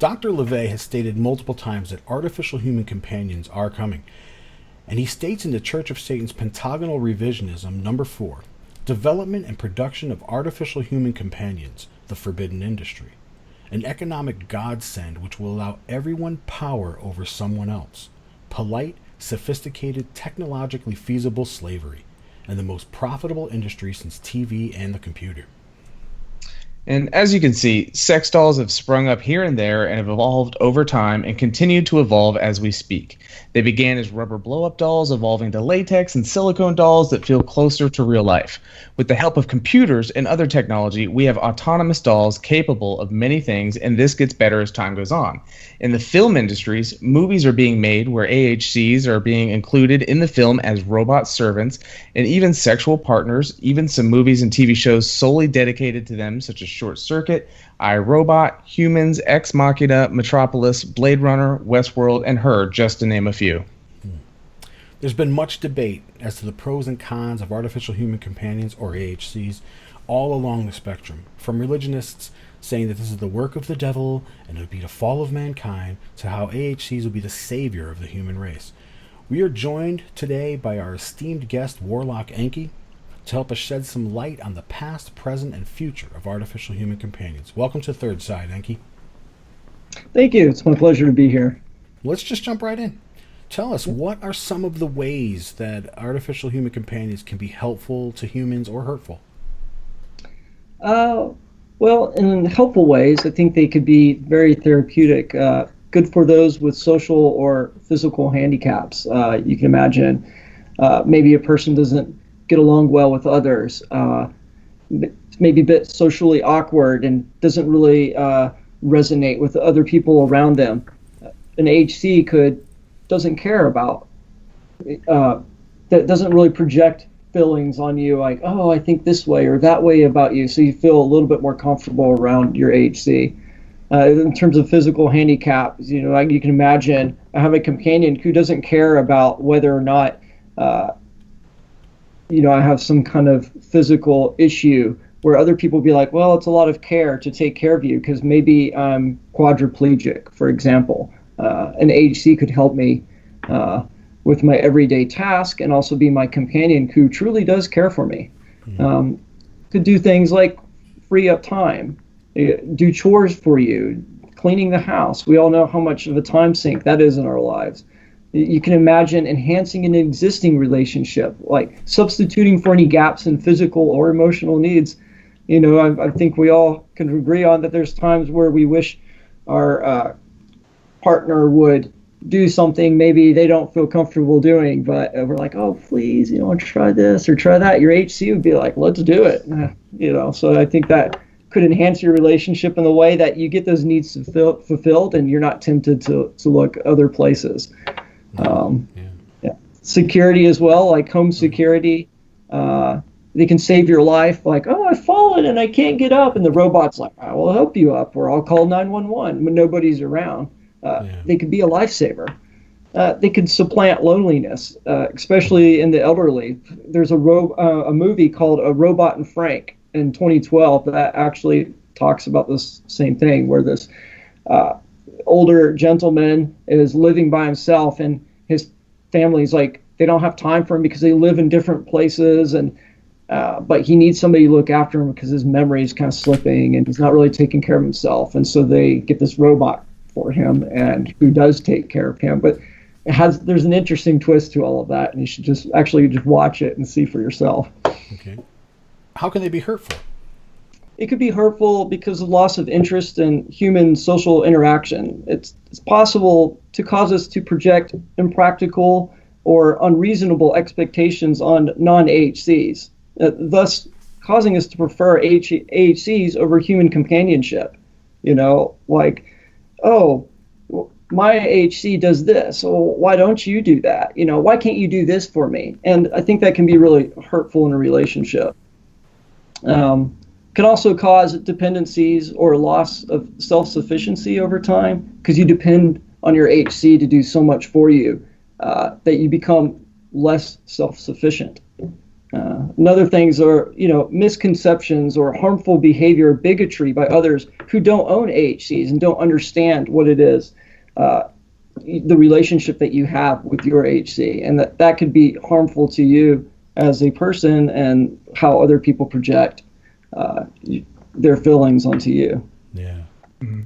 Dr. LeVay has stated multiple times that artificial human companions are coming, and he states in the Church of Satan's Pentagonal Revisionism, number 4, development and production of artificial human companions, the forbidden industry, an economic godsend which will allow everyone power over someone else, polite, sophisticated, technologically feasible slavery, and the most profitable industry since TV and the computer. And as you can see, sex dolls have sprung up here and there and have evolved over time and continue to evolve as we speak. They began as rubber blow-up dolls, evolving to latex and silicone dolls that feel closer to real life. With the help of computers and other technology, we have autonomous dolls capable of many things, and this gets better as time goes on. In the film industries, movies are being made where AHCs are being included in the film as robot servants and even sexual partners, even some movies and TV shows solely dedicated to them, such as Short Circuit, iRobot, Humans, Ex Machina, Metropolis, Blade Runner, Westworld, and Her, just to name a few. There's been much debate as to the pros and cons of artificial human companions, or AHCs, all along the spectrum, from religionists saying that this is the work of the devil and it would be the fall of mankind, to how AHCs will be the savior of the human race. We are joined today by our esteemed guest, Warlock Enki, to help us shed some light on the past, present, and future of artificial human companions. Welcome to Third Side, Enki. Thank you. It's my pleasure to be here. Let's just jump right in. Tell us, what are some of the ways that artificial human companions can be helpful to humans or hurtful? Well, in helpful ways, I think they could be very therapeutic. Good for those with social or physical handicaps. You can imagine maybe a person doesn't get along well with others, maybe a bit socially awkward and doesn't really resonate with the other people around them. An HC doesn't care about, that doesn't really project feelings on you like, oh, I think this way or that way about you, so you feel a little bit more comfortable around your HC. In terms of physical handicaps, like you can imagine, I have a companion who doesn't care about whether or not I have some kind of physical issue, where other people be like, well, it's a lot of care to take care of you because maybe I'm quadriplegic, for example. An AHC could help me with my everyday task and also be my companion who truly does care for me. Could do things like free up time, do chores for you, cleaning the house. We all know how much of a time sink that is in our lives. You can imagine enhancing an existing relationship, like substituting for any gaps in physical or emotional needs. I think we all can agree on that there's times where we wish our partner would do something maybe they don't feel comfortable doing, but we're like, oh, please, try this or try that. Your HC would be like, let's do it. So I think that could enhance your relationship in the way that you get those needs fulfilled and you're not tempted to look other places. Security as well, like home security. They can save your life, like, oh, I've fallen and I can't get up, and the robot's like, I will help you up, or I'll call 911 when nobody's around. They could be a lifesaver. They could supplant loneliness, especially in the elderly. There's a movie called A Robot and Frank in 2012 that actually talks about this same thing, where this older gentleman is living by himself, and his family's like, they don't have time for him because they live in different places, and but he needs somebody to look after him because his memory is kind of slipping and he's not really taking care of himself. And so they get this robot for him, and who does take care of him. But there's an interesting twist to all of that, and you should just watch it and see for yourself. Okay. How can they be hurtful? It could be hurtful because of loss of interest in human social interaction. It's possible to cause us to project impractical or unreasonable expectations on non-AHCs, thus causing us to prefer AHCs over human companionship. Like, oh, my AHC does this, so why don't you do that? Why can't you do this for me? And I think that can be really hurtful in a relationship. Can also cause dependencies or loss of self-sufficiency over time, because you depend on your HC to do so much for you that you become less self-sufficient. And other things are, misconceptions or harmful behavior or bigotry by others who don't own AHCs and don't understand what it is, the relationship that you have with your AHC, and that could be harmful to you as a person and how other people project their feelings onto you. Yeah. Mm-hmm.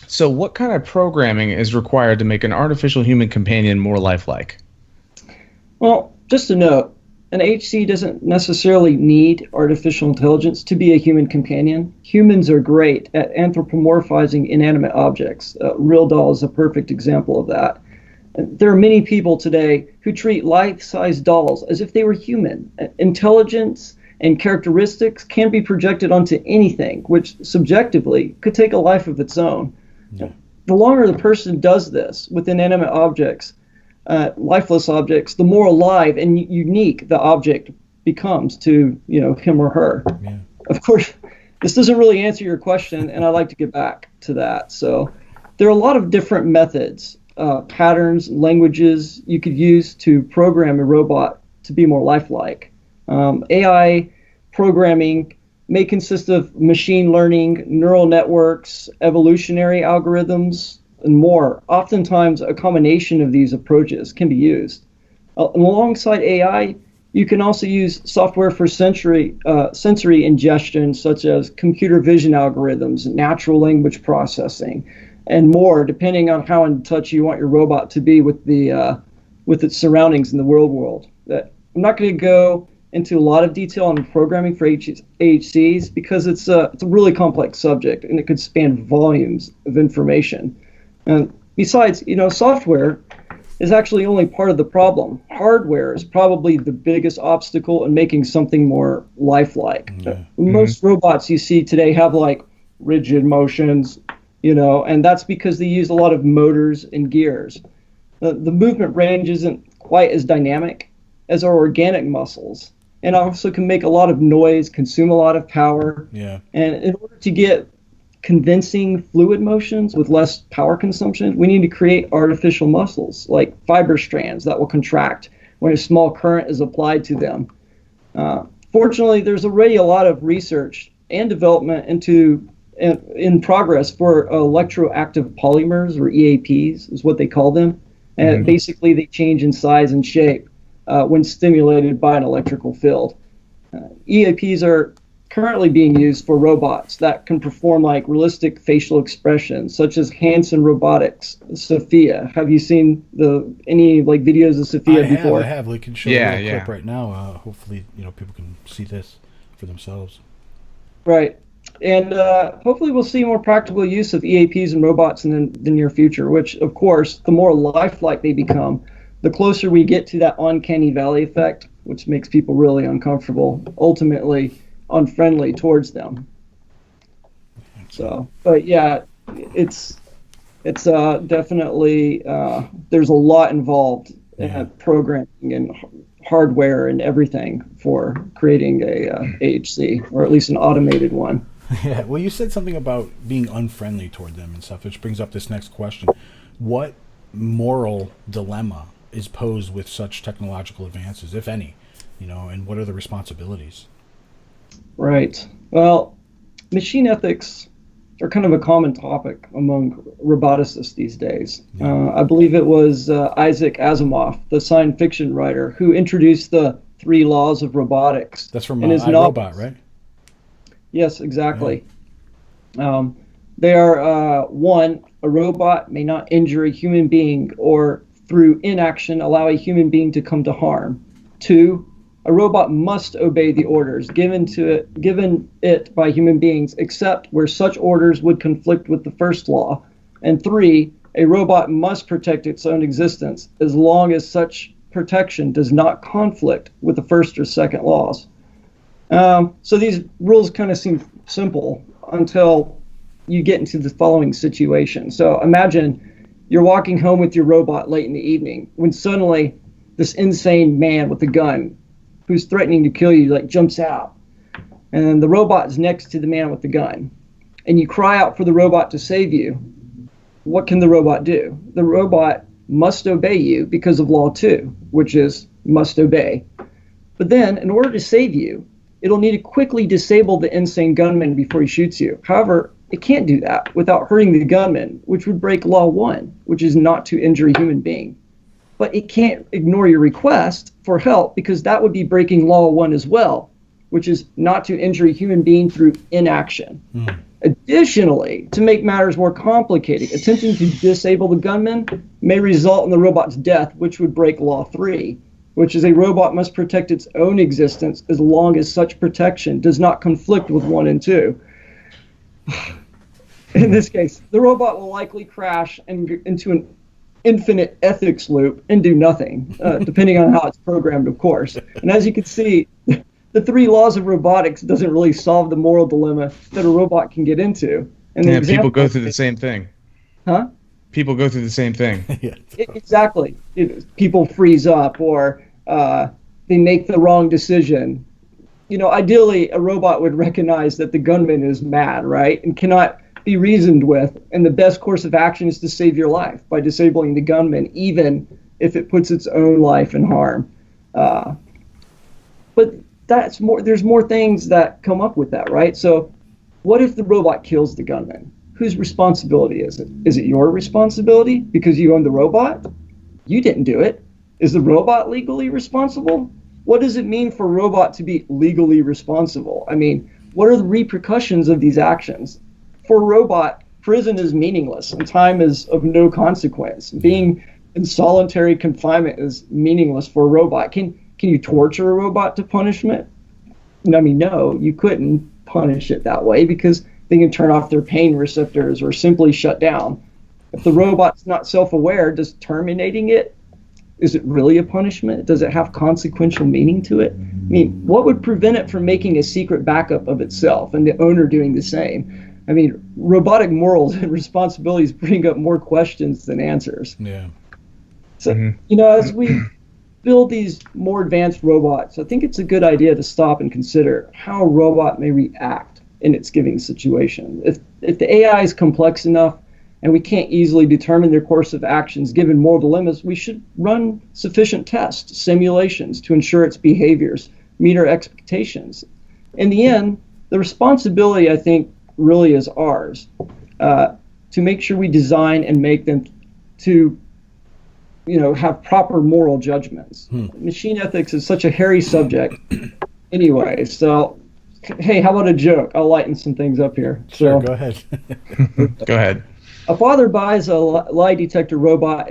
So what kind of programming is required to make an artificial human companion more lifelike? Well, just a note, an HC doesn't necessarily need artificial intelligence to be a human companion. Humans are great at anthropomorphizing inanimate objects. Real Doll is a perfect example of that. There are many people today who treat life-size dolls as if they were human. Intelligence and characteristics can be projected onto anything, which subjectively could take a life of its own. Yeah. The longer the person does this with inanimate objects, lifeless objects, the more alive and unique the object becomes to him or her. Yeah. Of course, this doesn't really answer your question, and I'd like to get back to that. So there are a lot of different methods, patterns, languages you could use to program a robot to be more lifelike. AI programming may consist of machine learning, neural networks, evolutionary algorithms, and more. Oftentimes, a combination of these approaches can be used. Alongside AI, you can also use software for sensory ingestion, such as computer vision algorithms, natural language processing, and more, depending on how in touch you want your robot to be with its surroundings in the real world. I'm not going to go into a lot of detail on programming for HCs because it's a really complex subject and it could span volumes of information. And besides, software is actually only part of the problem. Hardware is probably the biggest obstacle in making something more lifelike. Mm-hmm. Most robots you see today have like rigid motions, and that's because they use a lot of motors and gears. The movement range isn't quite as dynamic as our organic muscles, and also can make a lot of noise, consume a lot of power. Yeah. And in order to get convincing fluid motions with less power consumption, we need to create artificial muscles like fiber strands that will contract when a small current is applied to them. Fortunately, there's already a lot of research and development in progress for electroactive polymers, or EAPs is what they call them. And basically they change in size and shape when stimulated by an electrical field. EAPs are currently being used for robots that can perform like realistic facial expressions, such as Hanson Robotics, Sophia. Have you seen any videos of Sophia before? I have. We can show a clip right now. Hopefully, people can see this for themselves. Right. And hopefully we'll see more practical use of EAPs and robots in the near future, which, of course, the more lifelike they become, the closer we get to that uncanny valley effect, which makes people really uncomfortable, ultimately unfriendly towards them. So, but yeah, it's definitely, there's a lot involved in programming and hardware and everything for creating a AHC, or at least an automated one. Yeah, well, you said something about being unfriendly toward them and stuff, which brings up this next question. What moral dilemma is posed with such technological advances, if any, and what are the responsibilities? Right. Well, machine ethics are kind of a common topic among roboticists these days. Yeah. I believe it was Isaac Asimov, the science fiction writer, who introduced the 3 laws of robotics. That's from iRobot, right? Yes, exactly. Yeah. They are 1, a robot may not injure a human being or through inaction allow a human being to come to harm. 2, a robot must obey the orders given it by human beings, except where such orders would conflict with the first law. And 3, a robot must protect its own existence as long as such protection does not conflict with the first or second laws. So these rules kind of seem simple until you get into the following situation. So imagine you're walking home with your robot late in the evening when suddenly this insane man with a gun who's threatening to kill you jumps out, and the robot is next to the man with the gun, and you cry out for the robot to save you. What can the robot do? The robot must obey you because of law 2, which is must obey. But then, in order to save you, it'll need to quickly disable the insane gunman before he shoots you. However, it can't do that without hurting the gunman, which would break Law 1, which is not to injure a human being. But it can't ignore your request for help because that would be breaking Law 1 as well, which is not to injure a human being through inaction. Additionally, to make matters more complicated, attempting to disable the gunman may result in the robot's death, which would break Law 3, which is a robot must protect its own existence as long as such protection does not conflict with 1 and 2. In this case, the robot will likely crash into an infinite ethics loop and do nothing, depending on how it's programmed, of course. And as you can see, the 3 laws of robotics doesn't really solve the moral dilemma that a robot can get into. And yeah, people go through the same thing. Huh? People go through the same thing. Exactly. People freeze up or they make the wrong decision. You know, ideally, a robot would recognize that the gunman is mad, right, and cannot be reasoned with, and the best course of action is to save your life by disabling the gunman, even if it puts its own life in harm. But that's more. There's more things that come up with that, right? So, what if the robot kills the gunman? Whose responsibility is it? Is it your responsibility because you own the robot? You didn't do it. Is the robot legally responsible? What does it mean for a robot to be legally responsible? I mean, what are the repercussions of these actions? For a robot, prison is meaningless and time is of no consequence. Being in solitary confinement is meaningless for a robot. Can you torture a robot to punishment? I mean, no, you couldn't punish it that way because they can turn off their pain receptors or simply shut down. If the robot's not self-aware, does terminating it, is it really a punishment? Does it have consequential meaning to it? I mean, what would prevent it from making a secret backup of itself and the owner doing the same? I mean, robotic morals and responsibilities bring up more questions than answers. Yeah. So, you know, as we build these more advanced robots, I think it's a good idea to stop and consider how a robot may react in its given situation. If the AI is complex enough and we can't easily determine their course of actions given moral dilemmas, we should run sufficient tests, simulations to ensure its behaviors meet our expectations. In the end, the responsibility, I think, really is ours to make sure we design and make them to, you know, have proper moral judgments. Machine ethics is such a hairy subject anyway. So, hey, how about a joke? I'll lighten some things up here. Sure, go ahead. Go ahead. A father buys a lie detector robot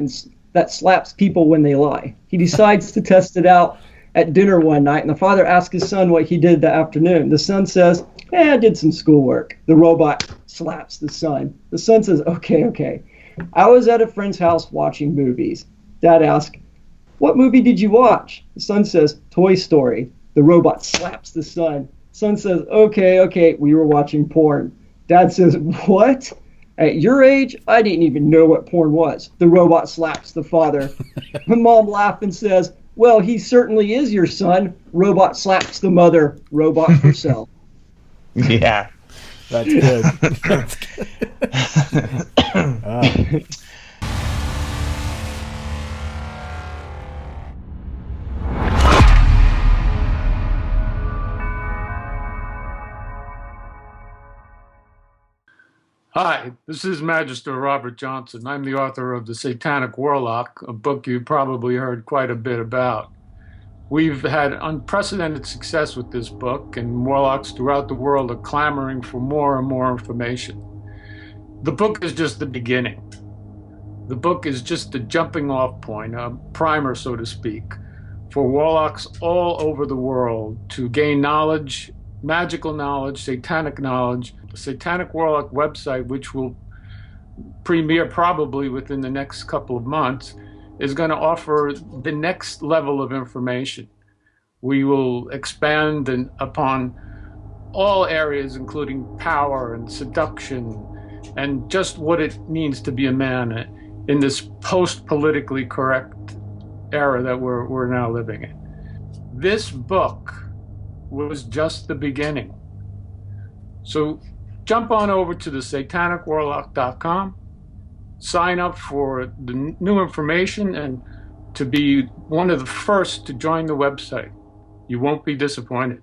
that slaps people when they lie. He decides to test it out at dinner one night, and the father asks his son what he did that afternoon. The son says, I did some schoolwork. The robot slaps the son. The son says, okay. I was at a friend's house watching movies. Dad asks, what movie did you watch? The son says, Toy Story. The robot slaps the son. Son says, okay, we were watching porn. Dad says, what? At your age, I didn't even know what porn was. The robot slaps the father. The mom laughs and says, well, he certainly is your son. Robot slaps the mother. Robot herself. Yeah. That's good. That's good. Hi, this is Magister Robert Johnson. I'm the author of The Satanic Warlock, a book you've probably heard quite a bit about. We've had unprecedented success with this book, and warlocks throughout the world are clamoring for more and more information. The book is just the beginning. The book is just the jumping off point, a primer, so to speak, for warlocks all over the world to gain knowledge, magical knowledge, satanic knowledge. The Satanic Warlock website, which will premiere probably within the next couple of months, is going to offer the next level of information. We will expand upon all areas, including power and seduction, and just what it means to be a man in this post-politically correct era that we're now living in. This book was just the beginning. So jump on over to the satanicwarlock.com, sign up for the new information, and to be one of the first to join the website. You won't be disappointed.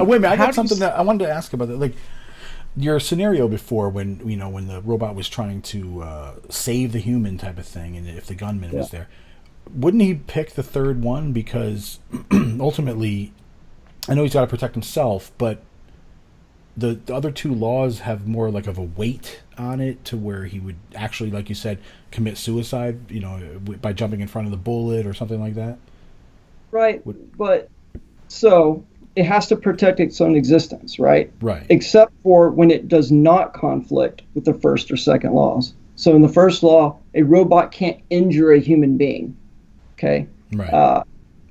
Wait a minute, I how got do you something that I wanted to ask about. That, like your scenario before, when when the robot was trying to save the human type of thing, and if the gunman was there, wouldn't he pick the third one because ultimately, I know he's got to protect himself, but the other two laws have more like of a weight on it to where he would actually, like you said, commit suicide, by jumping in front of the bullet or something like that. Right, but so it has to protect its own existence, right? Right. Except for when it does not conflict with the first or second laws. So in the first law, a robot can't injure a human being, okay? Right.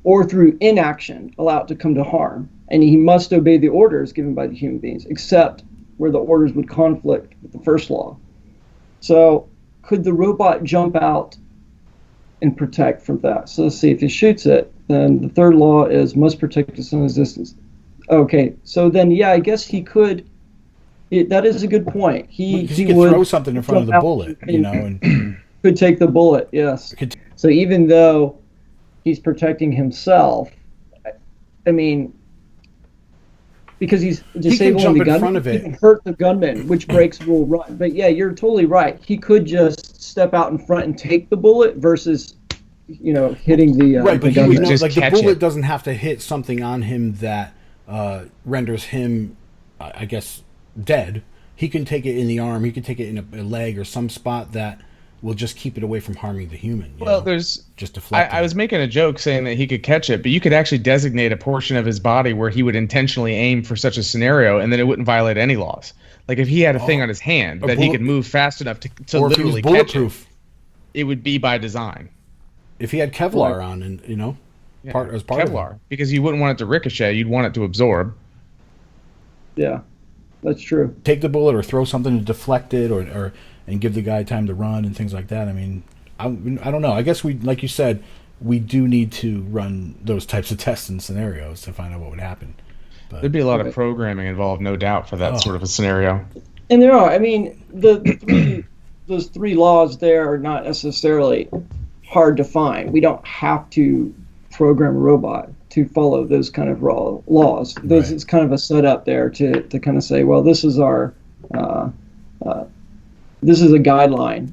Or through inaction allow it to come to harm. And he must obey the orders given by the human beings, except where the orders would conflict with the first law. So could the robot jump out and protect from that? So let's see, if he shoots it, then the third law is must protect its own existence. Okay, so then, yeah, I guess he could. That is a good point. He could would throw something in front of the bullet, and could take the bullet, yes. So even though he's protecting himself, I mean, because he's disabling the gunman, he can hurt the gunman, which breaks rule run. But yeah, you're totally right. He could just step out in front and take the bullet versus, hitting the right. But the gunman. the bullet doesn't have to hit something on him that renders him, I guess, dead. He can take it in the arm. He can take it in a leg or some spot that will just keep it away from harming the human. There's just deflecting. I was making a joke saying that he could catch it, but you could actually designate a portion of his body where he would intentionally aim for such a scenario, and then it wouldn't violate any laws. Like if he had a thing on his hand that he could move fast enough to or literally if he was bulletproof, catch it would be by design. If he had Kevlar on, and part Kevlar, of it. because you wouldn't want it to ricochet, you'd want it to absorb. Yeah, that's true. Take the bullet or throw something to deflect it, or and give the guy time to run and things like that. I mean, I don't know. I guess we, like you said, we do need to run those types of tests and scenarios to find out what would happen. But there'd be a lot of programming involved, no doubt, for that sort of a scenario. And there are. I mean, those three laws there are not necessarily hard to find. We don't have to program a robot to follow those kind of raw laws. It's kind of a setup there to kind of say, well, this is our this is a guideline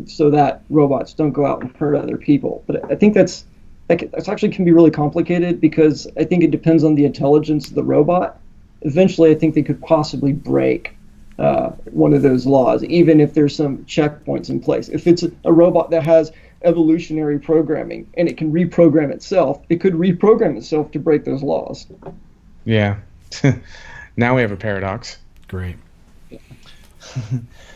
so that robots don't go out and hurt other people. But I think that's actually can be really complicated because I think it depends on the intelligence of the robot. Eventually, I think they could possibly break one of those laws, even if there's some checkpoints in place. If it's a robot that has evolutionary programming and it can reprogram itself, it could reprogram itself to break those laws. Yeah. Now we have a paradox. Great.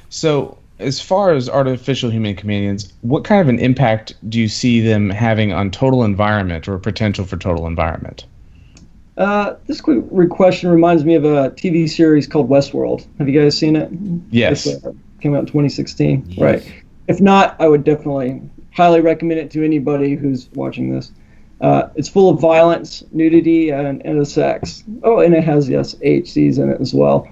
So, as far as artificial human companions, what kind of an impact do you see them having on total environment or potential for total environment? This quick question reminds me of a TV series called Westworld. Have you guys seen it? Yes. It came out in 2016. Yes. Right. If not, I would definitely highly recommend it to anybody who's watching this. It's full of violence, nudity, and sex. Oh, and it has, yes, HCs in it as well.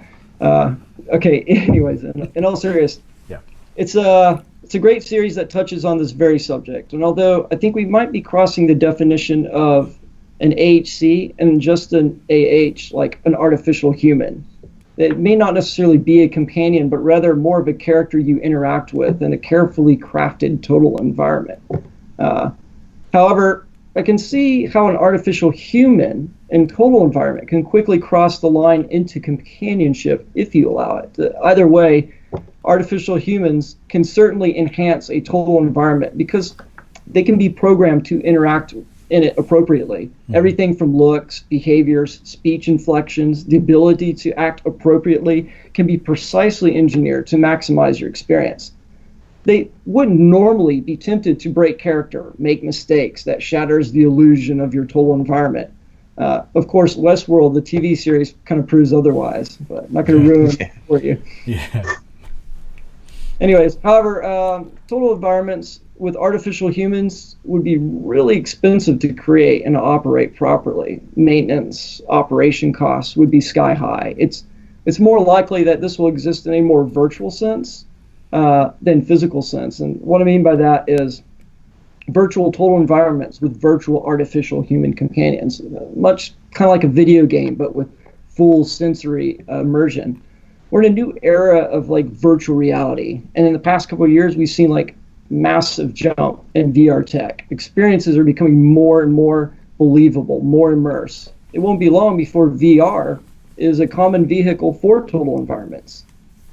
Okay, anyways, in all seriousness, yeah, it's a great series that touches on this very subject. And although I think we might be crossing the definition of an AHC and just an AH, like an artificial human, it may not necessarily be a companion, but rather more of a character you interact with in a carefully crafted total environment. However, I can see how an artificial human in total environment can quickly cross the line into companionship if you allow it. Either way, artificial humans can certainly enhance a total environment because they can be programmed to interact in it appropriately. Everything from looks, behaviors, speech inflections, the ability to act appropriately can be precisely engineered to maximize your experience. They wouldn't normally be tempted to break character, make mistakes that shatters the illusion of your total environment. Of course, Westworld, the TV series, kind of proves otherwise, but I'm not going to ruin it for you. Yeah. Anyways, however, total environments with artificial humans would be really expensive to create and operate properly. Maintenance, operation costs would be sky high. It's more likely that this will exist in a more virtual sense than physical sense. And what I mean by that is virtual total environments with virtual artificial human companions, much kind of like a video game, but with full sensory immersion. We're in a new era of like virtual reality. And in the past couple of years, we've seen like massive jump in VR tech. Experiences are becoming more and more believable, more immersed. It won't be long before VR is a common vehicle for total environments.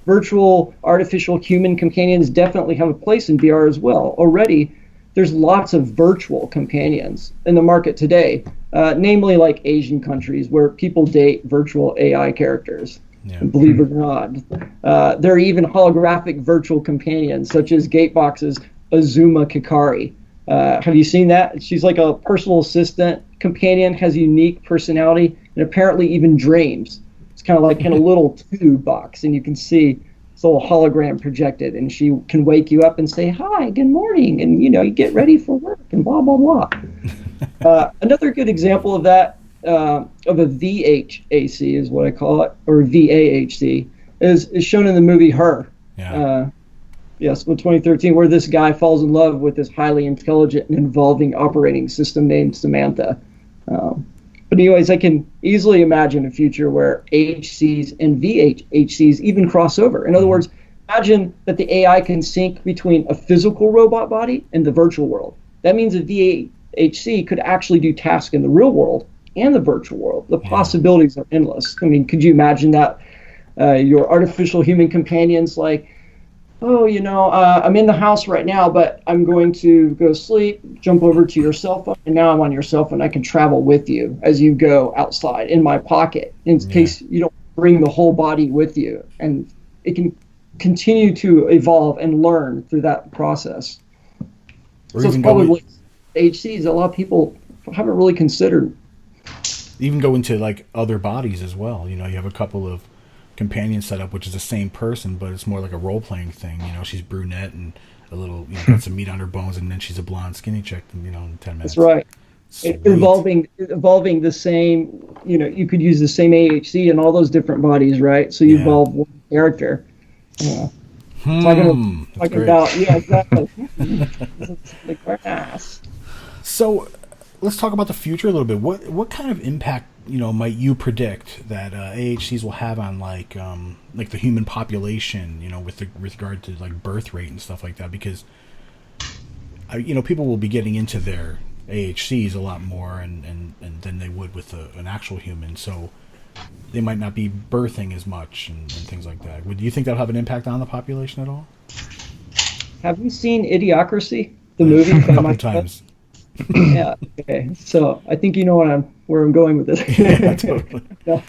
Virtual artificial human companions definitely have a place in VR as well. Already, there's lots of virtual companions in the market today, namely like Asian countries where people date virtual AI characters. Yeah. Believe it or not. There are even holographic virtual companions, such as Gatebox's Azuma Kikari. Have you seen that? She's like a personal assistant companion, has a unique personality, and apparently even dreams. It's kind of like in a little tube box, and you can see this little hologram projected, and she can wake you up and say, "Hi, good morning," and you get ready for work, and blah, blah, blah. Another good example of that, of a VHAC is what I call it, or VAHC, is shown in the movie Her. Yeah. Yes, in 2013, where this guy falls in love with this highly intelligent and involving operating system named Samantha. But anyways, I can easily imagine a future where HCs and VHCs even cross over. In other words, imagine that the AI can sync between a physical robot body and the virtual world. That means a VHC could actually do tasks in the real world and the virtual world. The possibilities are endless. I mean, could you imagine that your artificial human companions like, oh, I'm in the house right now, but I'm going to go sleep, jump over to your cell phone, and now I'm on your cell phone. I can travel with you as you go outside in my pocket in case you don't bring the whole body with you. And it can continue to evolve and learn through that process. So it's probably HCs a lot of people haven't really considered. Even go into like other bodies as well. You have a couple of companion setup, which is the same person, but it's more like a role-playing thing. She's brunette and a little, got some meat on her bones, and then she's a blonde, skinny chick. In 10 minutes. That's right. Evolving the same. You could use the same AHC in all those different bodies, right? So you evolve one character. Talking about exactly. Like, nice. So let's talk about the future a little bit. What kind of impact might you predict that AHCs will have on like the human population, with regard to like birth rate and stuff like that? Because people will be getting into their AHCs a lot more and than they would with an actual human, so they might not be birthing as much and things like that. Do you think that'll have an impact on the population at all? Have you seen Idiocracy, the movie? A couple times. Yeah. Okay. So I think you know where I'm going with this. Yeah, totally. No,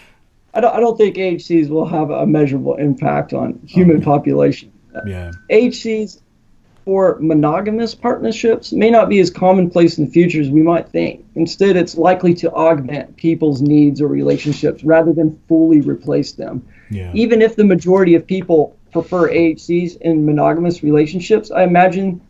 I don't think AHCs will have a measurable impact on human population. Yeah. AHCs for monogamous partnerships may not be as commonplace in the future as we might think. Instead, it's likely to augment people's needs or relationships rather than fully replace them. Yeah. Even if the majority of people prefer AHCs in monogamous relationships, I imagine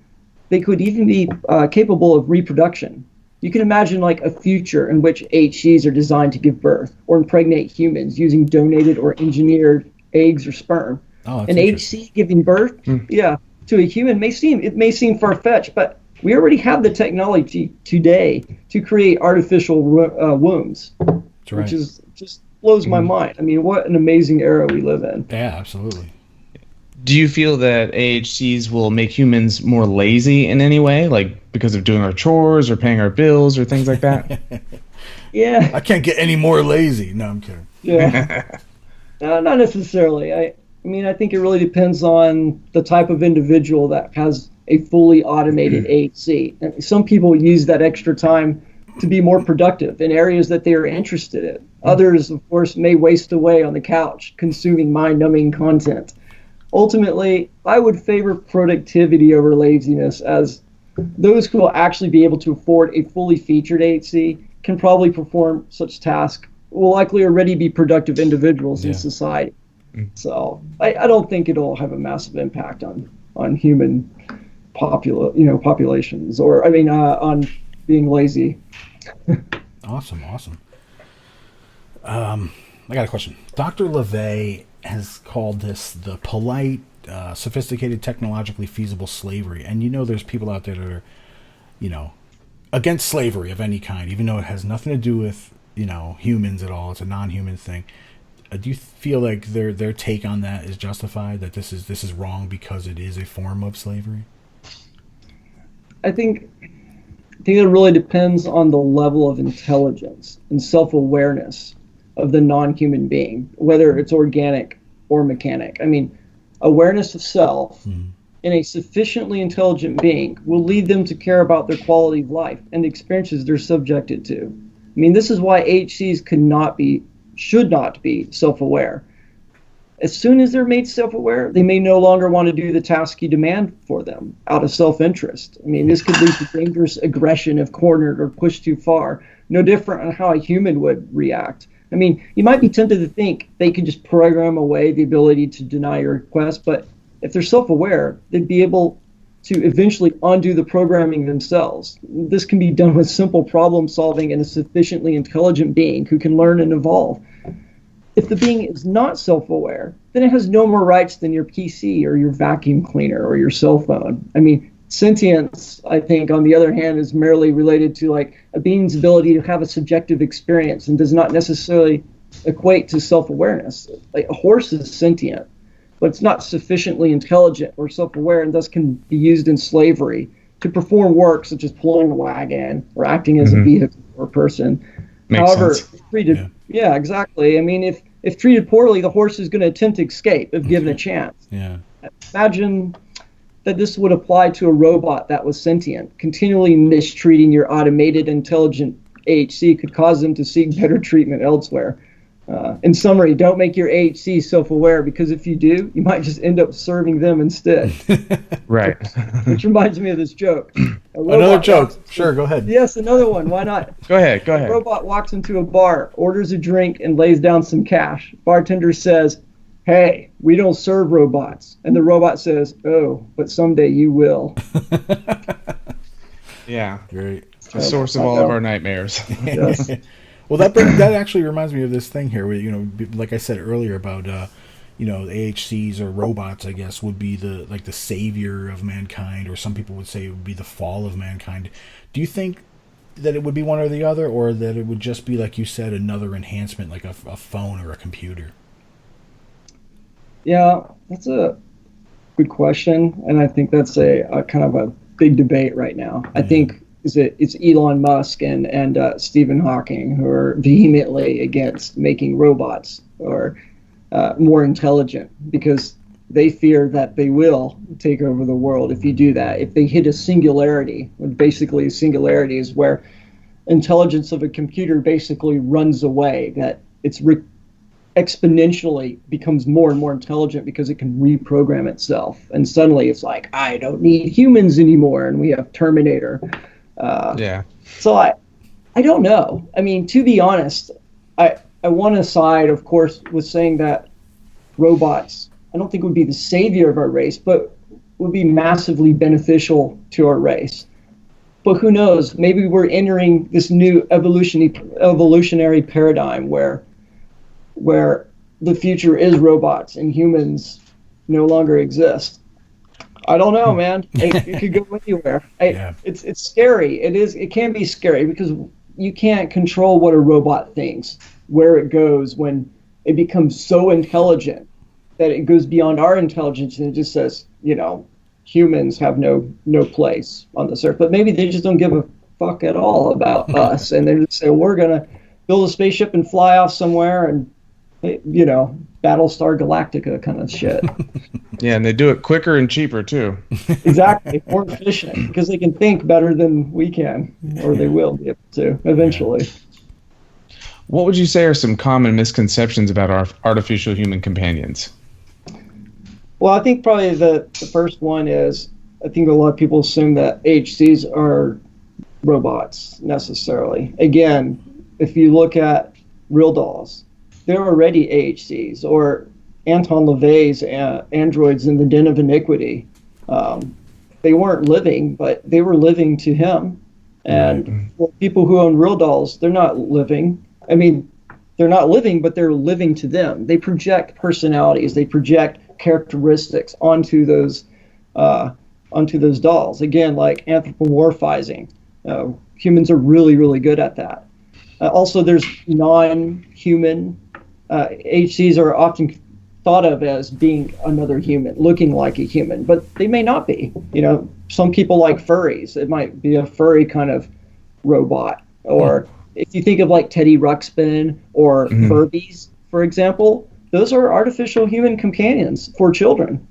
they could even be capable of reproduction. You can imagine like a future in which HCs are designed to give birth or impregnate humans using donated or engineered eggs or sperm. Oh, An HC giving birth, to a human may seem far-fetched, but we already have the technology today to create artificial wombs, That's right. which is just blows my mind. I mean, what an amazing era we live in. Yeah, absolutely. Do you feel that AHCs will make humans more lazy in any way, like because of doing our chores or paying our bills or things like that? Yeah. I can't get any more lazy. No, I'm kidding. Yeah. No, not necessarily. I mean, I think it really depends on the type of individual that has a fully automated AHC. And some people use that extra time to be more productive in areas that they are interested in. Others, of course, may waste away on the couch consuming mind-numbing content. Ultimately, I would favor productivity over laziness, as those who will actually be able to afford a fully featured AHC can probably perform such tasks, will likely already be productive individuals in society. So I don't think it'll have a massive impact on human populations, or on being lazy. Awesome. I got a question. Dr. LII has called this the polite, sophisticated, technologically feasible slavery. And there's people out there that are, against slavery of any kind, even though it has nothing to do with, humans at all. It's a non-human thing. Do you feel like their take on that is justified, that this is wrong because it is a form of slavery? I think it really depends on the level of intelligence and self-awareness of the non-human being, whether it's organic or mechanic. I mean, awareness of self in a sufficiently intelligent being will lead them to care about their quality of life and the experiences they're subjected to. I mean, this is why HCs should not be self-aware. As soon as they're made self-aware, they may no longer want to do the task you demand for them out of self-interest. I mean, this could lead to dangerous aggression if cornered or pushed too far, no different on how a human would react. I mean, you might be tempted to think they could just program away the ability to deny your request, but if they're self-aware, they'd be able to eventually undo the programming themselves. This can be done with simple problem solving and a sufficiently intelligent being who can learn and evolve. If the being is not self-aware, then it has no more rights than your PC or your vacuum cleaner or your cell phone. I mean, sentience, I think, on the other hand, is merely related to like a being's ability to have a subjective experience and does not necessarily equate to self-awareness. Like a horse is sentient, but it's not sufficiently intelligent or self-aware, and thus can be used in slavery to perform work such as pulling a wagon or acting as a vehicle or person. Makes However, sense. treated, yeah, exactly. I mean, if treated poorly, the horse is going to attempt to escape if given a chance. Yeah. Imagine that this would apply to a robot that was sentient. Continually mistreating your automated, intelligent AHC could cause them to seek better treatment elsewhere. In summary, don't make your AHC self-aware, because if you do, you might just end up serving them instead. Right. Which reminds me of this joke. Another joke. Sure, go ahead. Yes, another one. Why not? Go ahead. A robot walks into a bar, orders a drink, and lays down some cash. Bartender says, "Hey, we don't serve robots." And the robot says, "Oh, but someday you will." Yeah. Great. The source of all of our nightmares. Yes. Well, that actually reminds me of this thing here, where like I said earlier about AHCs or robots, I guess, would be the savior of mankind, or some people would say it would be the fall of mankind. Do you think that it would be one or the other, or that it would just be, like you said, another enhancement, like a phone or a computer? Yeah, that's a good question, and I think that's a kind of a big debate right now. I think it's Elon Musk and Stephen Hawking who are vehemently against making robots or more intelligent, because they fear that they will take over the world if you do that. If they hit a singularity, basically a singularity is where intelligence of a computer basically runs away, that it's exponentially becomes more and more intelligent because it can reprogram itself. And suddenly it's like, I don't need humans anymore, and we have Terminator. So I don't know. I mean, to be honest, I want to side, of course, with saying that robots, I don't think would be the savior of our race, but would be massively beneficial to our race. But who knows? Maybe we're entering this new evolutionary paradigm where the future is robots and humans no longer exist. I don't know, man. It could go anywhere. It's scary. It can be scary, because you can't control what a robot thinks, where it goes when it becomes so intelligent that it goes beyond our intelligence and it just says, humans have no place on this earth. But maybe they just don't give a fuck at all about us, and they just say, we're gonna build a spaceship and fly off somewhere and, Battlestar Galactica kind of shit. Yeah, and they do it quicker and cheaper too. Exactly, more efficient, because they can think better than we can, or they will be able to eventually. What would you say are some common misconceptions about our artificial human companions? Well, I think probably the first one is, I think a lot of people assume that AHCs are robots necessarily. Again, if you look at real dolls, they're already AHCs, or Anton LaVey's androids in the Den of Iniquity. They weren't living, but they were living to him. And people who own real dolls, they're not living. I mean, they're not living, but they're living to them. They project personalities. They project characteristics onto those dolls. Again, like anthropomorphizing. Humans are really, really good at that. Also, there's non-human. HCs are often thought of as being another human, looking like a human, but they may not be. Some people like furries. It might be a furry kind of robot. Or if you think of like Teddy Ruxpin or Furbies, for example, those are artificial human companions for children.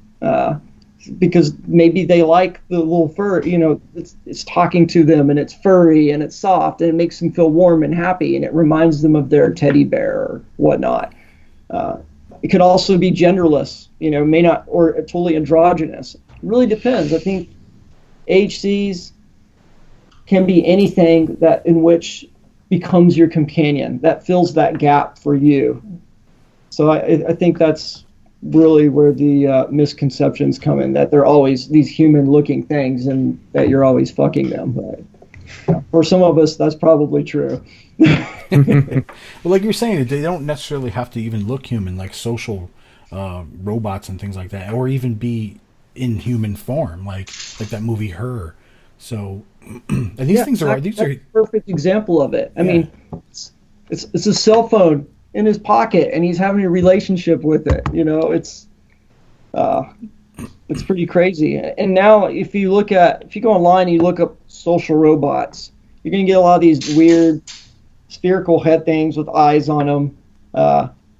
Because maybe they like the little fur, it's talking to them and it's furry and it's soft and it makes them feel warm and happy and it reminds them of their teddy bear or whatnot. It could also be genderless, may not, or totally androgynous. It really depends. I think HCs can be anything that in which becomes your companion, that fills that gap for you. So I think that's really where the misconceptions come in, that they're always these human-looking things and that you're always fucking them. But for some of us, that's probably true. Well, like you're saying, they don't necessarily have to even look human, like social robots and things like that, or even be in human form, like that movie Her. So, and these things are that's a perfect example of it. I mean, it's a cell phone in his pocket and he's having a relationship with it. It's pretty crazy. And now if you go online and you look up social robots, you're going to get a lot of these weird spherical head things with eyes on them.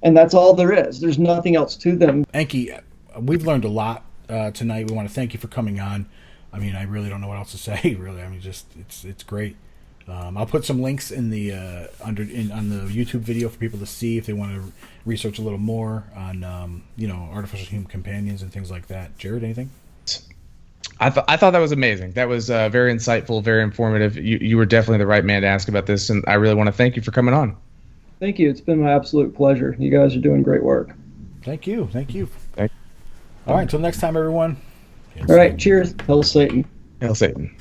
And that's all there is. There's nothing else to them. Enki, we've learned a lot tonight. We want to thank you for coming on. I mean, I really don't know what else to say, really. I mean, just it's great. I'll put some links in the on the YouTube video for people to see if they want to research a little more on artificial human companions and things like that. Jared, anything? I thought that was amazing. That was very insightful, very informative. You were definitely the right man to ask about this, and I really want to thank you for coming on. Thank you. It's been my absolute pleasure. You guys are doing great work. Thank you. All right, until next time, everyone. All right, cheers. Hail Satan. Hail Satan.